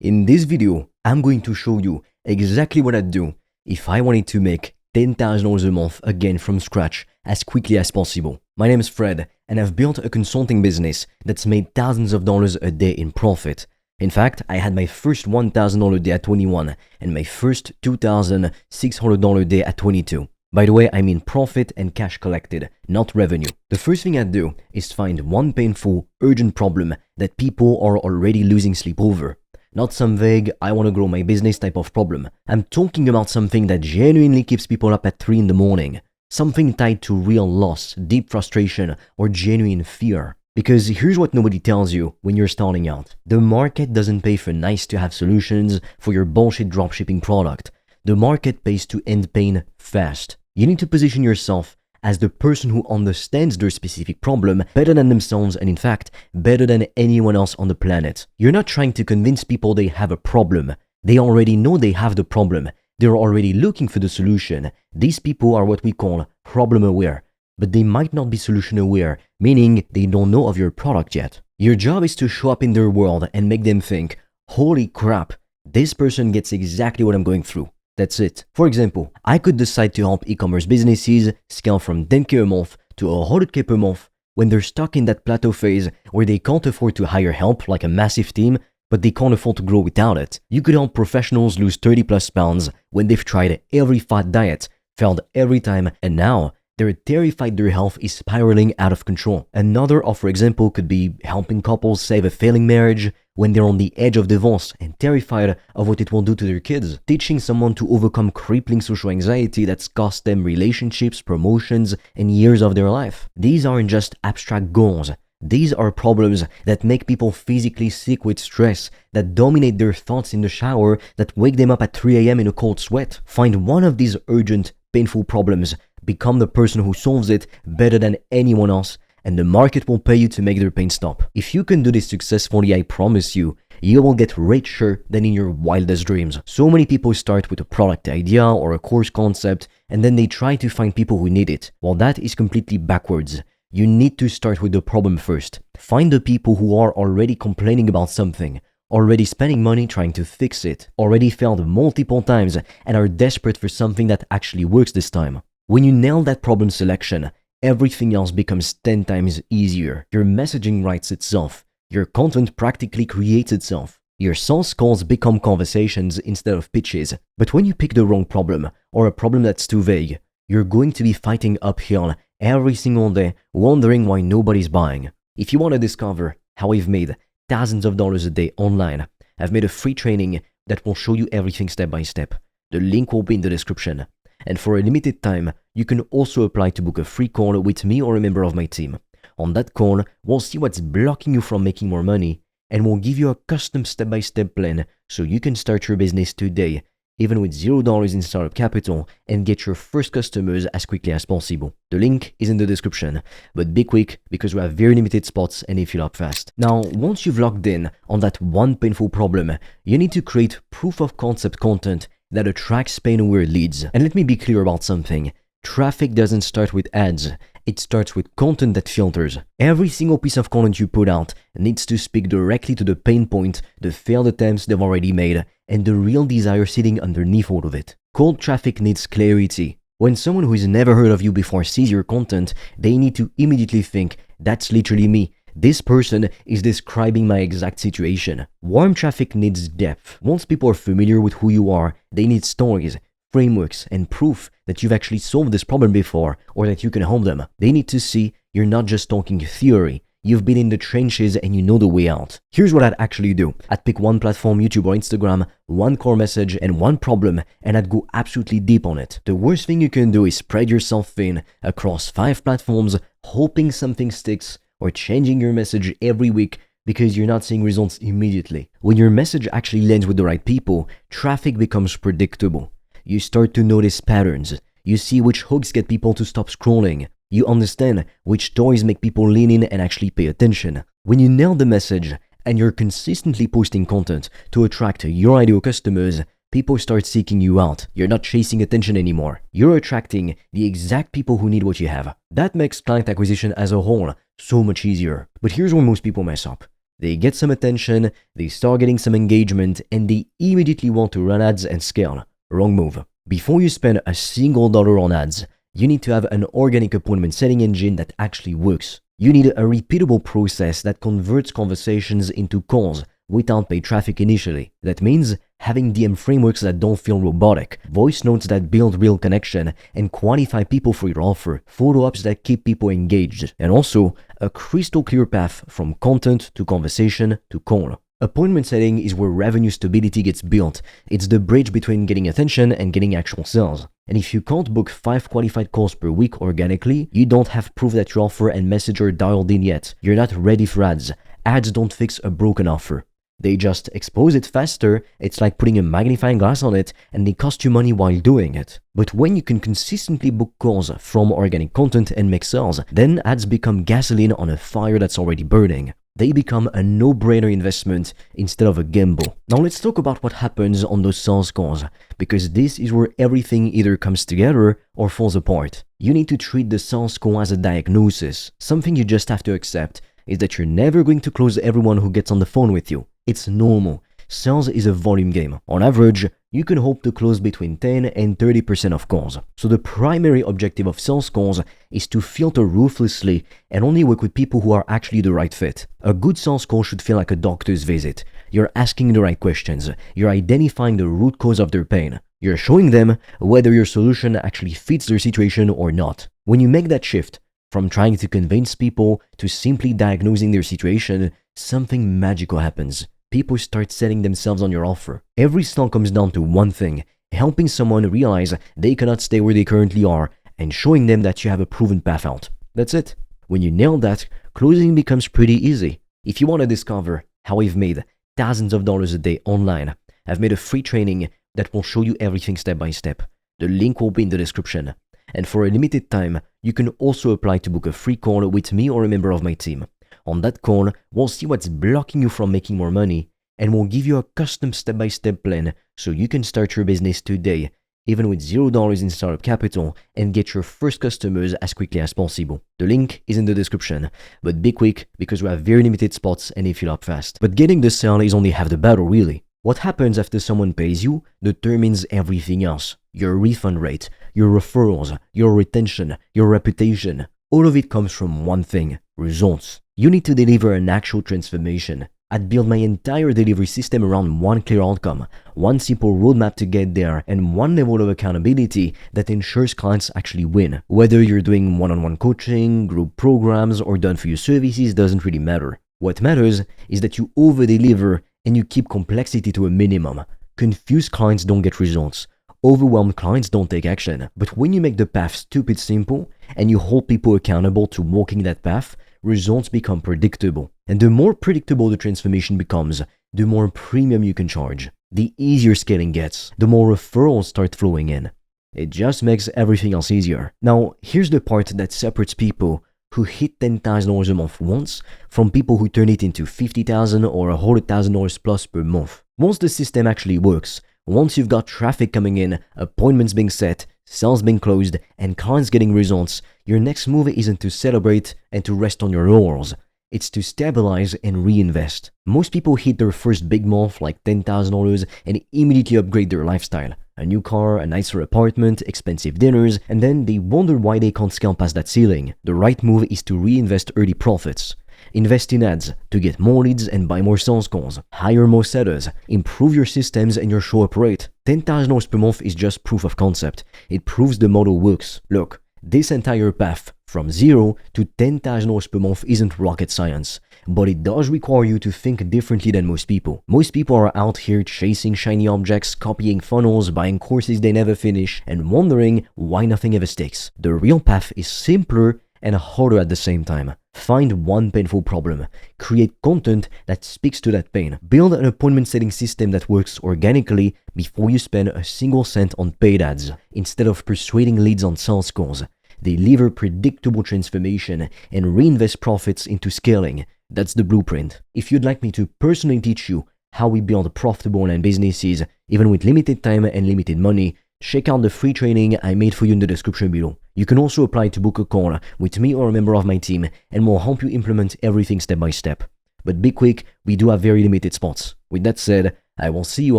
In this video, I'm going to show you exactly what I'd do if I wanted to make $10,000 a month again from scratch as quickly as possible. My name is Fred, and I've built a consulting business that's made thousands of dollars a day in profit. In fact, I had my first $1,000 day at 21 and my first $2,600 day at 22. By the way, I mean profit and cash collected, not revenue. The first thing I'd do is find one painful, urgent problem that people are already losing sleep over. Not some vague, I want to grow my business type of problem. I'm talking about something that genuinely keeps people up at 3 in the morning. Something tied to real loss, deep frustration, or genuine fear. Because here's what nobody tells you when you're starting out. The market doesn't pay for nice to have solutions for your bullshit dropshipping product. The market pays to end pain fast. You need to position yourself as the person who understands their specific problem better than themselves, and in fact, better than anyone else on the planet. You're not trying to convince people they have a problem. They already know they have the problem. They're already looking for the solution. These people are what we call problem aware, but they might not be solution aware, meaning they don't know of your product yet. Your job is to show up in their world and make them think, holy crap, this person gets exactly what I'm going through. That's it. For example, I could decide to help e-commerce businesses scale from 10K a month to 100K per month when they're stuck in that plateau phase where they can't afford to hire help like a massive team, but they can't afford to grow without it. You could help professionals lose 30 plus pounds when they've tried every fad diet, failed every time, and now they're terrified their health is spiraling out of control. Another offer example could be helping couples save a failing marriage when they're on the edge of divorce and terrified of what it will do to their kids. Teaching someone to overcome crippling social anxiety that's cost them relationships, promotions, and years of their life. These aren't just abstract goals. These are problems that make people physically sick with stress, that dominate their thoughts in the shower, that wake them up at 3 a.m. in a cold sweat. Find one of these urgent, painful problems, become the person who solves it better than anyone else, and the market will pay you to make their pain stop. If you can do this successfully, I promise you, you will get richer than in your wildest dreams. So many people start with a product idea or a course concept, and then they try to find people who need it. Well, that is completely backwards. You need to start with the problem first. Find the people who are already complaining about something, already spending money trying to fix it, already failed multiple times, and are desperate for something that actually works this time. When you nail that problem selection, everything else becomes 10 times easier. Your messaging writes itself. Your content practically creates itself. Your sales calls become conversations instead of pitches. But when you pick the wrong problem, or a problem that's too vague, you're going to be fighting uphill every single day, wondering why nobody's buying. If you want to discover how I've made thousands of dollars a day online, I've made a free training that will show you everything step by step. The link will be in the description. And for a limited time, you can also apply to book a free call with me or a member of my team. On that call, we'll see what's blocking you from making more money, and we'll give you a custom step-by-step plan so you can start your business today, even with $0 in startup capital, and get your first customers as quickly as possible. The link is in the description, but be quick because we have very limited spots and they fill up fast. Now, once you've locked in on that one painful problem, you need to create proof of concept content that attracts pain-aware leads. And let me be clear about something. Traffic doesn't start with ads. It starts with content that filters. Every single piece of content you put out needs to speak directly to the pain point, the failed attempts they've already made, and the real desire sitting underneath all of it. Cold traffic needs clarity. When someone who has never heard of you before sees your content, they need to immediately think, that's literally me. This person is describing my exact situation. Warm traffic needs depth. Once people are familiar with who you are, they need stories, frameworks, and proof that you've actually solved this problem before or that you can help them. They need to see you're not just talking theory. You've been in the trenches and you know the way out. Here's what I'd actually do. I'd pick one platform, YouTube or Instagram, one core message and one problem, and I'd go absolutely deep on it. The worst thing you can do is spread yourself thin across 5 platforms, hoping something sticks, or changing your message every week because you're not seeing results immediately. When your message actually lands with the right people, traffic becomes predictable. You start to notice patterns. You see which hooks get people to stop scrolling. You understand which stories make people lean in and actually pay attention. When you nail the message and you're consistently posting content to attract your ideal customers, people start seeking you out. You're not chasing attention anymore. You're attracting the exact people who need what you have. That makes client acquisition as a whole so much easier. But here's where most people mess up. They get some attention, they start getting some engagement, and they immediately want to run ads and scale. Wrong move. Before you spend a single dollar on ads, you need to have an organic appointment setting engine that actually works. You need a repeatable process that converts conversations into calls without paid traffic initially. That means having DM frameworks that don't feel robotic, voice notes that build real connection and qualify people for your offer, follow-ups that keep people engaged, and also a crystal clear path from content to conversation to call. Appointment setting is where revenue stability gets built. It's the bridge between getting attention and getting actual sales. And if you can't book 5 qualified calls per week organically, you don't have proof that your offer and message are dialed in yet. You're not ready for ads. Ads don't fix a broken offer. They just expose it faster. It's like putting a magnifying glass on it, and they cost you money while doing it. But when you can consistently book calls from organic content and make sales, then ads become gasoline on a fire that's already burning. They become a no-brainer investment instead of a gamble. Now let's talk about what happens on those sales calls, because this is where everything either comes together or falls apart. You need to treat the sales call as a diagnosis. Something you just have to accept is that you're never going to close everyone who gets on the phone with you. It's normal. Sales is a volume game. On average, you can hope to close between 10 and 30% of calls. So the primary objective of sales calls is to filter ruthlessly and only work with people who are actually the right fit. A good sales call should feel like a doctor's visit. You're asking the right questions. You're identifying the root cause of their pain. You're showing them whether your solution actually fits their situation or not. When you make that shift from trying to convince people to simply diagnosing their situation, something magical happens. People start setting themselves on your offer. Every sale comes down to one thing: helping someone realize they cannot stay where they currently are and showing them that you have a proven path out. That's it. When you nail that, closing becomes pretty easy. If you want to discover how I've made thousands of dollars a day online, I've made a free training that will show you everything step by step. The link will be in the description. And for a limited time, you can also apply to book a free call with me or a member of my team. On that call, we'll see what's blocking you from making more money, and we'll give you a custom step-by-step plan so you can start your business today, even with $0 in startup capital, and get your first customers as quickly as possible. The link is in the description, but be quick because we have very limited spots and they fill up fast. But getting the sale is only half the battle, really. What happens after someone pays you determines everything else. Your refund rate, your referrals, your retention, your reputation. All of it comes from one thing: results. You need to deliver an actual transformation. I'd built my entire delivery system around one clear outcome, one simple roadmap to get there, and one level of accountability that ensures clients actually win. Whether you're doing one-on-one coaching, group programs, or done-for-you services doesn't really matter. What matters is that you over-deliver and you keep complexity to a minimum. Confused clients don't get results. Overwhelmed clients don't take action. But when you make the path stupid simple and you hold people accountable to walking that path, results become predictable. And the more predictable the transformation becomes, the more premium you can charge. The easier scaling gets, the more referrals start flowing in. It just makes everything else easier. Now, here's the part that separates people who hit $10,000 a month once from people who turn it into $50,000 or $100,000 plus per month. Once the system actually works, once you've got traffic coming in, appointments being set, sales being closed, and clients getting results, your next move isn't to celebrate and to rest on your laurels. It's to stabilize and reinvest. Most people hit their first big month like $10,000 and immediately upgrade their lifestyle. A new car, a nicer apartment, expensive dinners, and then they wonder why they can't scale past that ceiling. The right move is to reinvest early profits. Invest in ads to get more leads and buy more sales calls. Hire more sellers. Improve your systems and your show-up rate. $10,000 per month is just proof of concept. It proves the model works. Look, this entire path from $0 to $10,000 per month isn't rocket science, but it does require you to think differently than most people. Most people are out here chasing shiny objects, copying funnels, buying courses they never finish, and wondering why nothing ever sticks. The real path is simpler and harder at the same time. Find one painful problem. Create content that speaks to that pain. Build an appointment setting system that works organically before you spend a single cent on paid ads. Instead of persuading leads on sales calls, deliver predictable transformation and reinvest profits into scaling. That's the blueprint. If you'd like me to personally teach you how we build profitable online businesses, even with limited time and limited money, check out the free training I made for you in the description below. You can also apply to book a call with me or a member of my team, and we'll help you implement everything step by step. But be quick, we do have very limited spots. With that said, I will see you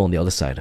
on the other side.